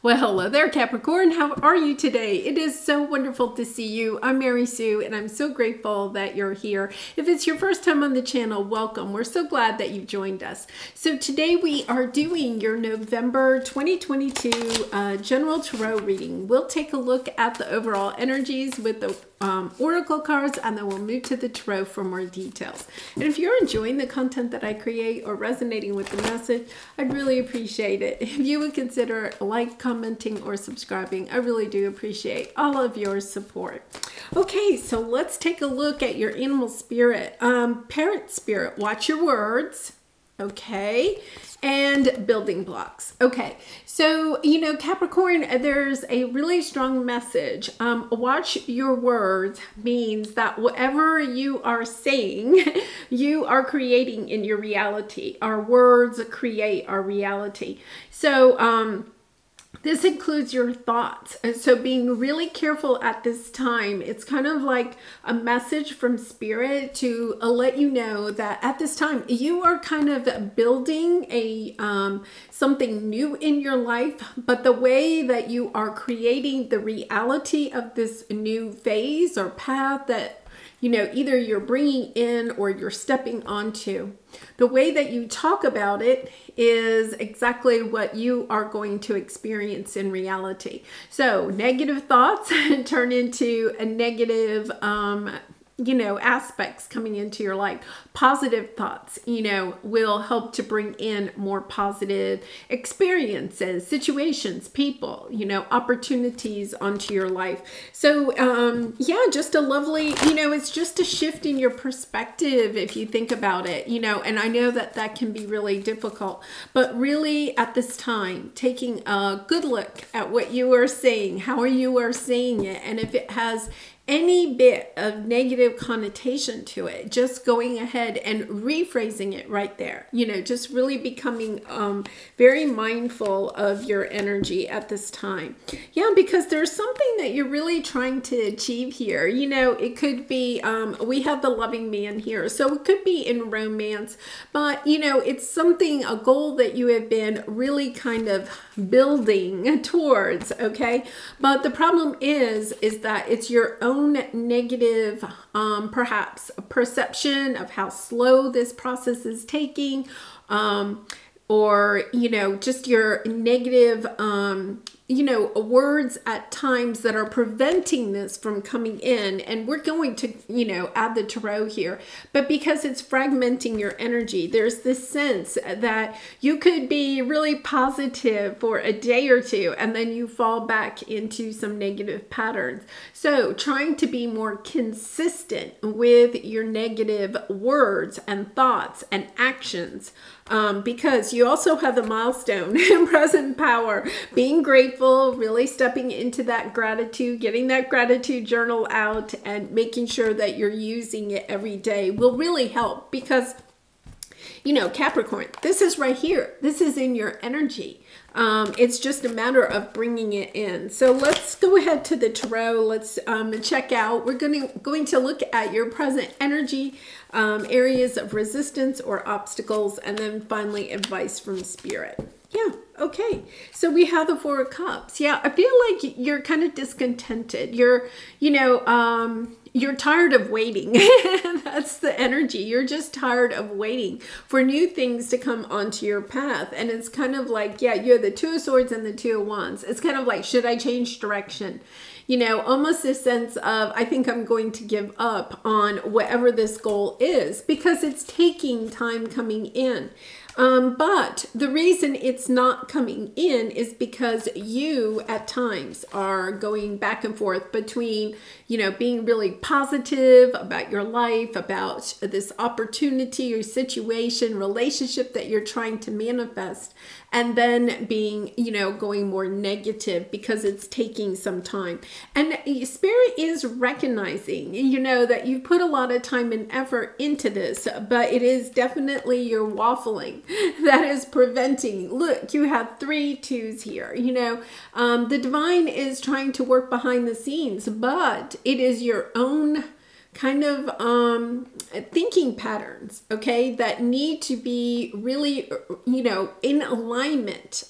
Well, hello there, Capricorn. How are you today? It is so wonderful to see you. I'm Mary Sue, and I'm so grateful that you're here. If it's your first time on the channel, welcome. We're so glad that you've joined us. So today we are doing your November 2022 General Tarot reading. We'll take a look at the overall energies with the oracle cards, and then we'll move to the tarot for more details. And if you're enjoying the content that I create or resonating with the message, I'd really appreciate it if you would consider like, commenting, or subscribing. I really do appreciate all of your support. Okay, so let's take a look at your animal spirit. Parent spirit, watch your words. Okay, and building blocks. Okay, so, you know, Capricorn, there's a really strong message. Watch your words means that whatever you are saying, you are creating in your reality. Our words create our reality. So, this includes your thoughts. And so being really careful at this time, it's kind of like a message from spirit to let you know that at this time you are kind of building a something new in your life, but the way that you are creating the reality of this new phase or path that, you know, either you're bringing in or you're stepping onto, the way that you talk about it is exactly what you are going to experience in reality. So negative thoughts turn into a negative, you know, aspects coming into your life. Positive thoughts, you know, will help to bring in more positive experiences, situations, people, you know, opportunities onto your life. So, yeah, just a lovely, you know, it's just a shift in your perspective if you think about it, you know, and I know that that can be really difficult, but really at this time, taking a good look at what you are saying, how you are saying it, and if it has any bit of negative connotation to it, just going ahead and rephrasing it right there, you know, just really becoming very mindful of your energy at this time. Yeah, because there's something that you're really trying to achieve here. You know, it could be, we have the loving man here, so it could be in romance, but you know, it's something, a goal that you have been really kind of building towards, okay? But the problem is that it's your own negative, perhaps perception of how slow this process is taking, or, you know, just your negative, you know, words at times that are preventing this from coming in. And we're going to, you know, add the tarot here, but because it's fragmenting your energy, there's this sense that you could be really positive for a day or two, and then you fall back into some negative patterns. So trying to be more consistent with your negative words and thoughts and actions, because you also have the milestone in present power, being grateful, really stepping into that gratitude, getting that gratitude journal out and making sure that you're using it every day will really help, because, you know, Capricorn, this is right here. This is in your energy. It's just a matter of bringing it in. So let's go ahead to the tarot. Let's check out. We're going to look at your present energy, areas of resistance or obstacles, and then finally advice from spirit. Yeah, okay. So we have the Four of Cups. Yeah, I feel like you're kind of discontented. You're, you know, you're tired of waiting. That's the energy. You're just tired of waiting for new things to come onto your path. And it's kind of like, yeah, you're the Two of Swords and the Two of Wands. It's kind of like, should I change direction? You know, almost a sense of, I think I'm going to give up on whatever this goal is because it's taking time coming in. But the reason it's not coming in is because you at times are going back and forth between, you know, being really positive about your life, about this opportunity or situation, relationship that you're trying to manifest, and then being, you know, going more negative because it's taking some time. And Spirit is recognizing, you know, that you put a lot of time and effort into this, but it is definitely your waffling that is preventing. Look, you have 3 twos here. You know, the divine is trying to work behind the scenes, but it is your own kind of thinking patterns, okay, that need to be really, you know, in alignment.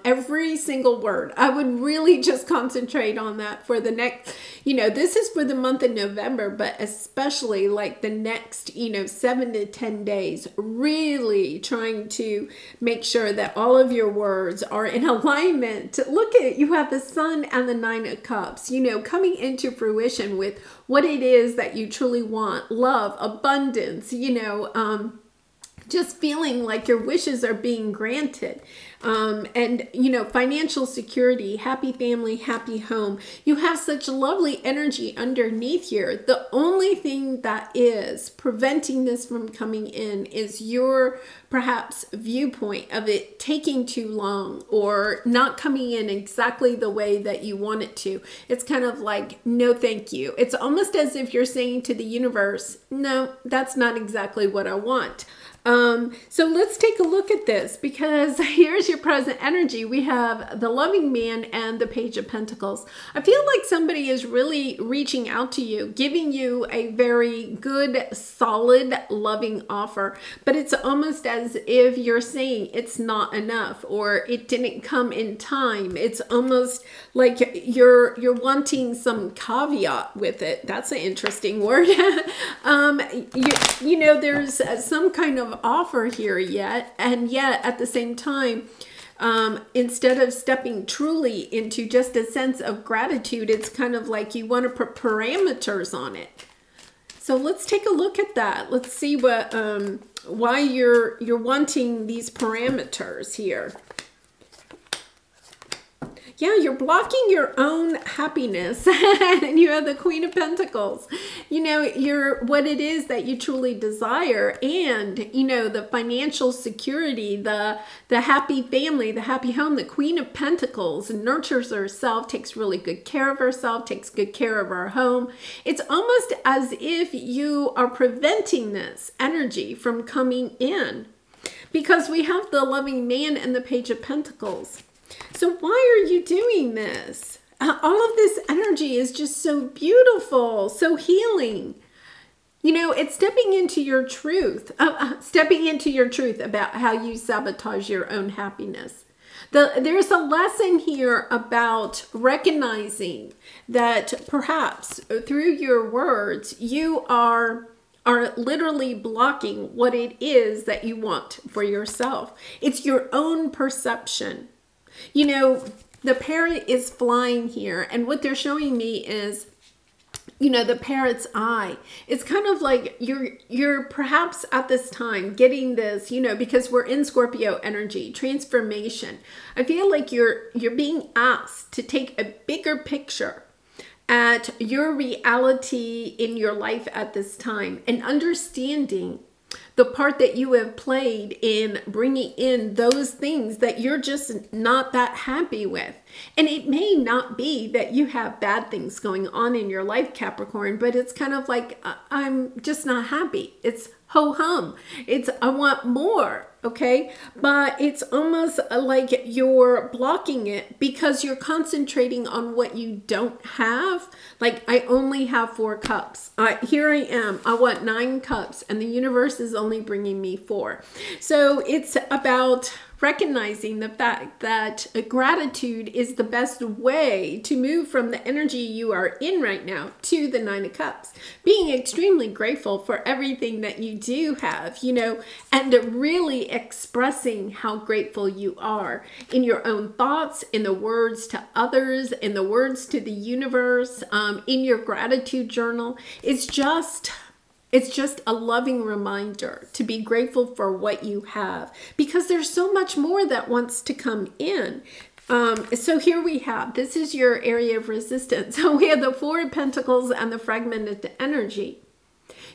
Every single word. I would really just concentrate on that for the next, you know, this is for the month of November, but especially like the next, you know, 7 to 10 days, really trying to make sure that all of your words are in alignment. Look at it. You have the Sun and the Nine of Cups, you know, coming into fruition with what it is that you truly want. Love, abundance, you know, just feeling like your wishes are being granted. And, you know, financial security, happy family, happy home. You have such lovely energy underneath here. The only thing that is preventing this from coming in is your perhaps viewpoint of it taking too long or not coming in exactly the way that you want it to. It's kind of like, no, thank you. It's almost as if you're saying to the universe, no, that's not exactly what I want. So let's take a look at this, because here's your present energy. We have the Loving Man and the Page of Pentacles. I feel like somebody is really reaching out to you, giving you a very good, solid, loving offer, but it's almost as if you're saying it's not enough or it didn't come in time. It's almost like you're wanting some caveat with it. That's an interesting word. You know, there's some kind of offer here yet, and yet at the same time, instead of stepping truly into just a sense of gratitude, it's kind of like you want to put parameters on it. So let's take a look at that. Let's see what why you're wanting these parameters here. Yeah, you're blocking your own happiness. And you have the Queen of Pentacles. You know, you're what it is that you truly desire, and, you know, the financial security, the happy family, the happy home. The Queen of Pentacles nurtures herself, takes really good care of herself, takes good care of her home. It's almost as if you are preventing this energy from coming in, because we have the Loving Man and the Page of Pentacles. So why are you doing this? All of this energy is just so beautiful, so healing. You know, it's stepping into your truth, about how you sabotage your own happiness. There's a lesson here about recognizing that perhaps through your words, you are literally blocking what it is that you want for yourself. It's your own perception. You know, the parrot is flying here, and what they're showing me is, you know, the parrot's eye. It's kind of like you're perhaps at this time getting this, you know, because we're in Scorpio energy, transformation. I feel like you're being asked to take a bigger picture at your reality in your life at this time, and understanding the part that you have played in bringing in those things that you're just not that happy with. And it may not be that you have bad things going on in your life, Capricorn, but it's kind of like, I'm just not happy. It's ho-hum. It's, I want more, okay? But it's almost like you're blocking it because you're concentrating on what you don't have. Like, I only have 4 cups. Here I am. I want 9 cups, and the universe is only bringing me 4. So it's about recognizing the fact that gratitude is the best way to move from the energy you are in right now to the 9 of Cups. Being extremely grateful for everything that you do have, you know, and really expressing how grateful you are in your own thoughts, in the words to others, in the words to the universe, in your gratitude journal. It's just a loving reminder to be grateful for what you have, because there's so much more that wants to come in. So here we have, this is your area of resistance. So we have the 4 of Pentacles and the fragmented energy.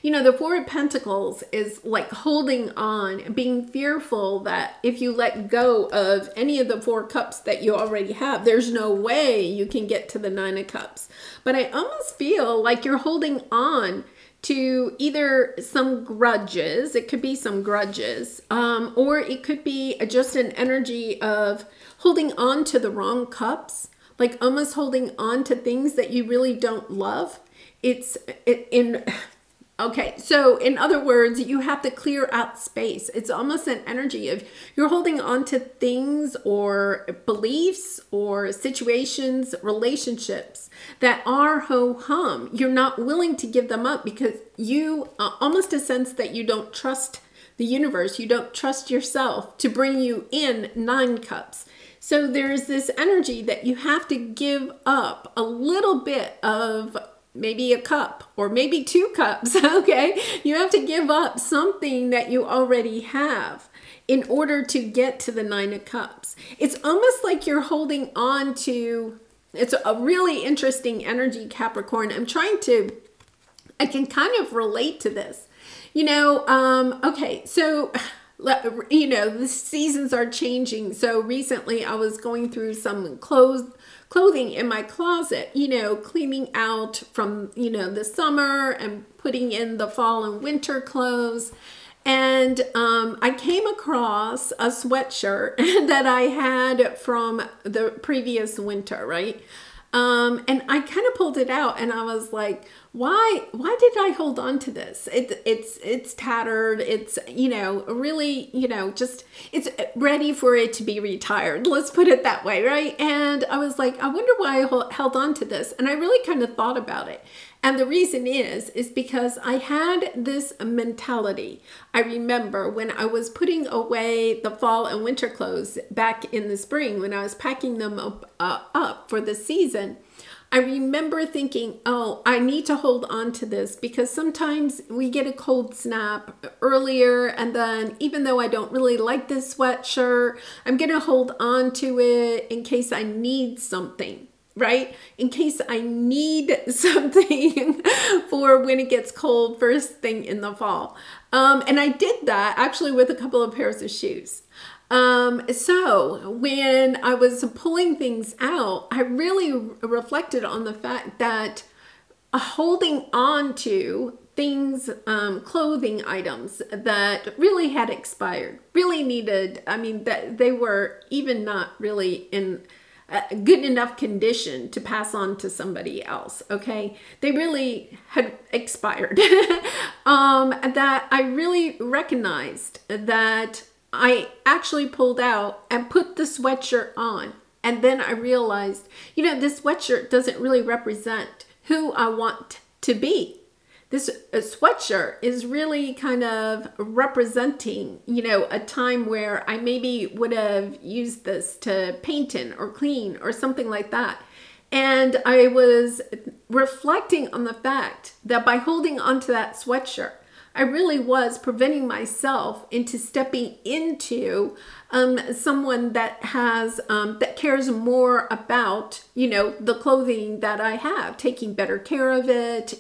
You know, the 4 of Pentacles is like holding on, being fearful that if you let go of any of the 4 cups that you already have, there's no way you can get to the 9 of Cups. But I almost feel like you're holding on to either some grudges, it could be some grudges, or it could be just an energy of holding on to the wrong cups, like almost holding on to things that you really don't love. Okay, so in other words, you have to clear out space. It's almost an energy of you're holding on to things or beliefs or situations, relationships that are ho-hum. You're not willing to give them up because you almost a sense that you don't trust the universe. You don't trust yourself to bring you in 9 cups. So there's this energy that you have to give up a little bit of maybe a cup or maybe 2 cups, okay? You have to give up something that you already have in order to get to the 9 of cups. It's almost like you're holding on to, it's a really interesting energy, Capricorn. I can kind of relate to this. Okay, so the seasons are changing. So recently I was going through some clothing in my closet, cleaning out from, the summer and putting in the fall and winter clothes. And I came across a sweatshirt that I had from the previous winter, right? And I kind of pulled it out and I was like, why did I hold on to this? It's tattered. It's, really, just, it's ready for it to be retired. Let's put it that way. Right. And I was like, I wonder why I held on to this. And I really kind of thought about it. And the reason is because I had this mentality. I remember when I was putting away the fall and winter clothes back in the spring, when I was packing them up for the season, I remember thinking, oh, I need to hold on to this because sometimes we get a cold snap earlier. And then even though I don't really like this sweatshirt, I'm going to hold on to it in case I need something. Right? In case I need something for when it gets cold first thing in the fall. And I did that actually with a couple of pairs of shoes. So when I was pulling things out, I really reflected on the fact that holding on to things, clothing items that really had expired, really needed, that they were even not really in good enough condition to pass on to somebody else. Okay. They really had expired. That I really recognized that I actually pulled out and put the sweatshirt on. And then I realized, this sweatshirt doesn't really represent who I want to be. This sweatshirt is really kind of representing, a time where I maybe would have used this to paint in or clean or something like that. And I was reflecting on the fact that by holding onto that sweatshirt, I really was preventing myself into stepping into someone that has that cares more about the clothing that I have, taking better care of it,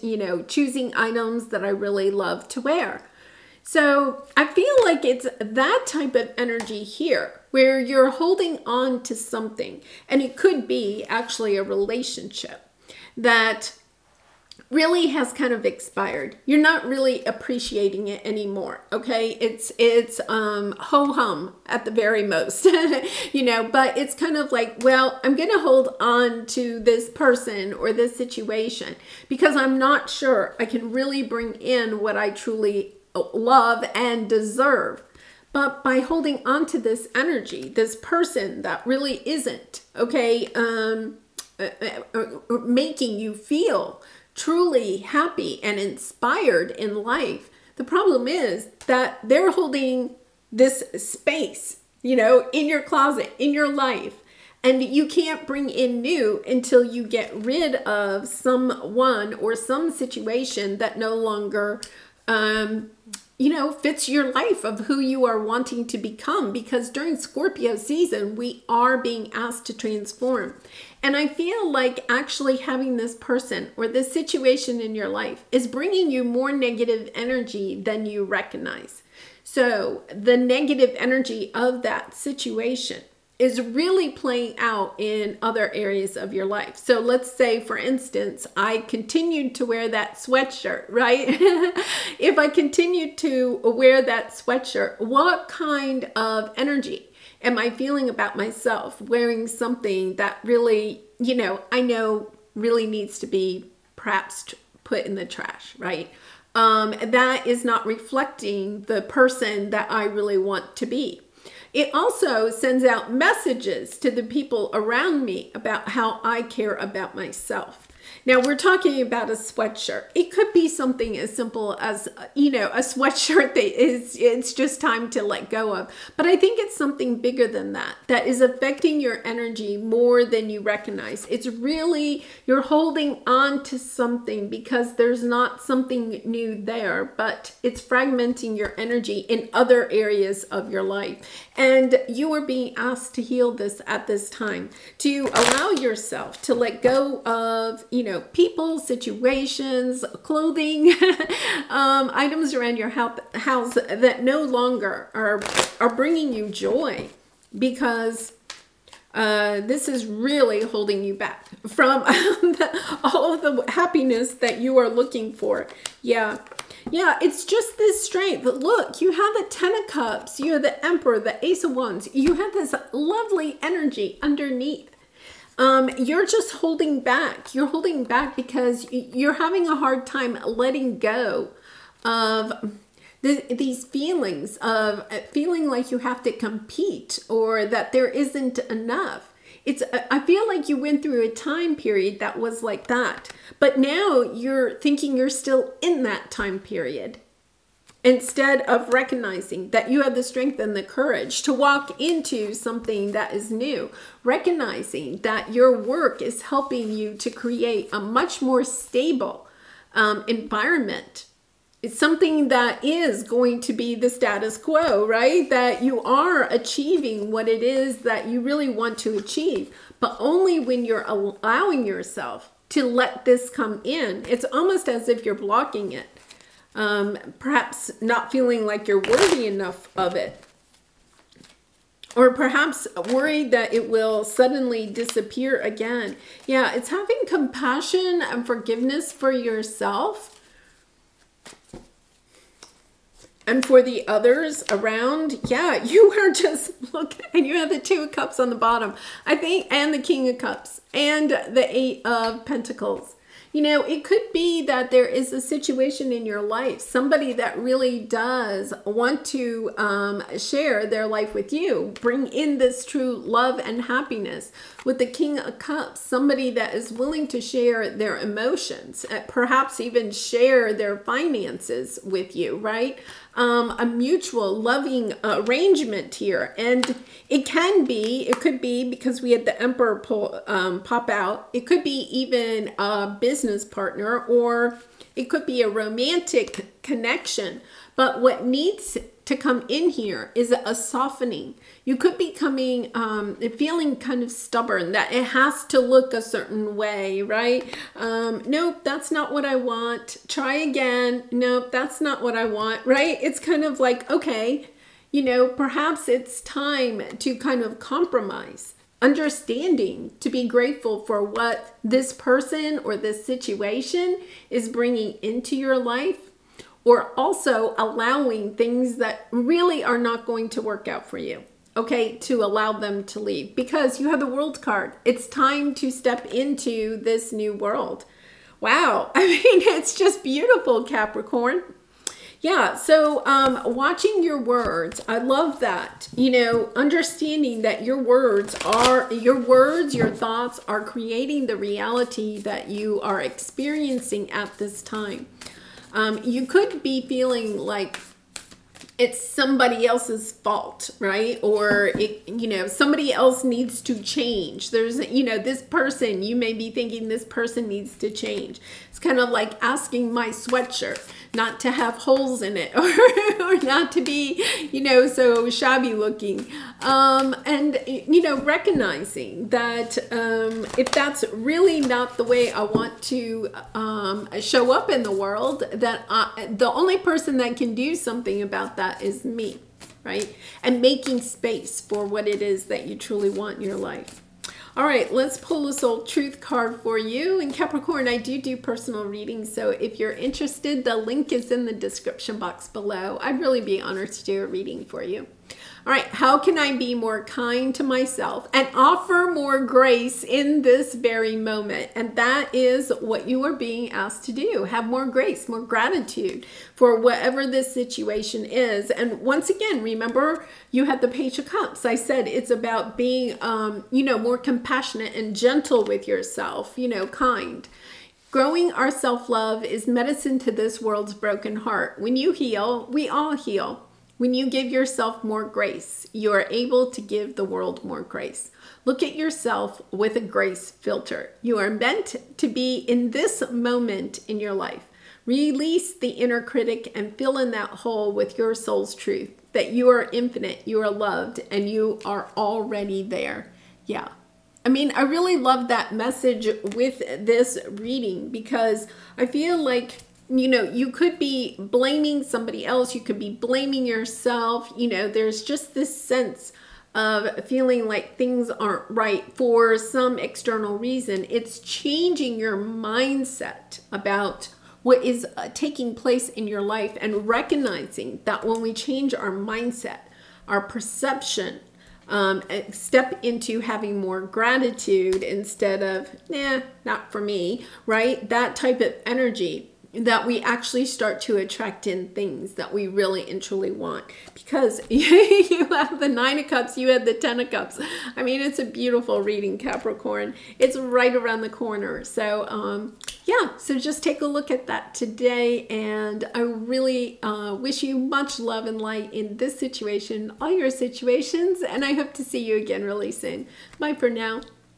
choosing items that I really love to wear. So I feel like it's that type of energy here where you're holding on to something, and it could be actually a relationship that really has kind of expired. You're not really appreciating it anymore. Okay. It's ho-hum at the very most, but it's kind of like, well, I'm going to hold on to this person or this situation because I'm not sure I can really bring in what I truly love and deserve. But by holding on to this energy, this person that really isn't, okay, making you feel truly happy and inspired in life. The problem is that they're holding this space, in your closet, in your life. And you can't bring in new until you get rid of someone or some situation that no longer, fits your life of who you are wanting to become. Because during Scorpio season, we are being asked to transform. And I feel like actually having this person or this situation in your life is bringing you more negative energy than you recognize. So the negative energy of that situation is really playing out in other areas of your life. So let's say, for instance, I continued to wear that sweatshirt, right? If I continued to wear that sweatshirt, what kind of energy am I feeling about myself wearing something that really, I know really needs to be perhaps put in the trash, right? that is not reflecting the person that I really want to be. It also sends out messages to the people around me about how I care about myself. Now, we're talking about a sweatshirt. It could be something as simple as, you know, a sweatshirt that it's just time to let go of. But I think it's something bigger than that, that is affecting your energy more than you recognize. It's really, you're holding on to something because there's not something new there, but it's fragmenting your energy in other areas of your life. And you are being asked to heal this at this time, to allow yourself to let go of, you know, people, situations, clothing, items around your house that no longer are bringing you joy, because this is really holding you back from all of the happiness that you are looking for. Yeah, it's just this strength. Look, you have the Ten of Cups, you have the Emperor, the Ace of Wands. You have this lovely energy underneath. You're just holding back. You're holding back because you're having a hard time letting go of these feelings of feeling like you have to compete or that there isn't enough. I feel like you went through a time period that was like that, but now you're thinking you're still in that time period, instead of recognizing that you have the strength and the courage to walk into something that is new, recognizing that your work is helping you to create a much more stable environment. It's something that is going to be the status quo, right? That you are achieving what it is that you really want to achieve, but only when you're allowing yourself to let this come in. It's almost as if you're blocking it. Perhaps not feeling like you're worthy enough of it, or perhaps worried that it will suddenly disappear again. Yeah, it's having compassion and forgiveness for yourself and for the others around. Yeah, you are just looking, and you have the Two of Cups on the bottom, I think, and the King of Cups and the Eight of Pentacles. You know, it could be that there is a situation in your life, somebody that really does want to share their life with you, bring in this true love and happiness. With the King of Cups, somebody that is willing to share their emotions, perhaps even share their finances with you, right? A mutual loving arrangement here. And it could be because we had the Emperor pop out. It could be even a business partner, or it could be a romantic connection. But what needs to come in here is a softening. You could be feeling kind of stubborn, that it has to look a certain way, right? Nope, that's not what I want. Try again. Nope, that's not what I want, right? It's kind of like, okay, you know, perhaps it's time to kind of compromise. Understanding to be grateful for what this person or this situation is bringing into your life, or also allowing things that really are not going to work out for you, okay, to allow them to leave, because you have the World card. It's time to step into this new world. Wow, I mean, it's just beautiful, Capricorn. Yeah, so watching your words, I love that. You know, understanding that your words, your thoughts are creating the reality that you are experiencing at this time. You could be feeling like it's somebody else's fault, right? Or, you know, somebody else needs to change. There's, you know, this person, you may be thinking this person needs to change. It's kind of like asking my sweatshirt not to have holes in it, or not to be, you know, so shabby looking. And, you know, recognizing that if that's really not the way I want to show up in the world, that the only person that can do something about that is me, right? And making space for what it is that you truly want in your life. All right, let's pull the Soul Truth card for you. And Capricorn, I do personal readings, so if you're interested, the link is in the description box below. I'd really be honored to do a reading for you. All right, how can I be more kind to myself and offer more grace in this very moment? And that is what you are being asked to do. Have more grace, more gratitude for whatever this situation is. And once again, remember, you had the Page of Cups. I said it's about being, more compassionate and gentle with yourself, kind. Growing our self-love is medicine to this world's broken heart. When you heal, we all heal. When you give yourself more grace, you are able to give the world more grace. Look at yourself with a grace filter. You are meant to be in this moment in your life. Release the inner critic and fill in that hole with your soul's truth, that you are infinite, you are loved, and you are already there. Yeah. I mean, I really love that message with this reading, because I feel like, you could be blaming somebody else. You could be blaming yourself. There's just this sense of feeling like things aren't right for some external reason. It's changing your mindset about what is taking place in your life, and recognizing that when we change our mindset, our perception, step into having more gratitude instead of, not for me, right? That type of energy, that we actually start to attract in things that we really and truly want. Because you have the 9 of Cups, you had the 10 of Cups. I mean, it's a beautiful reading, Capricorn. It's right around the corner. So, so just take a look at that today. And I really wish you much love and light in this situation, all your situations. And I hope to see you again really soon. Bye for now.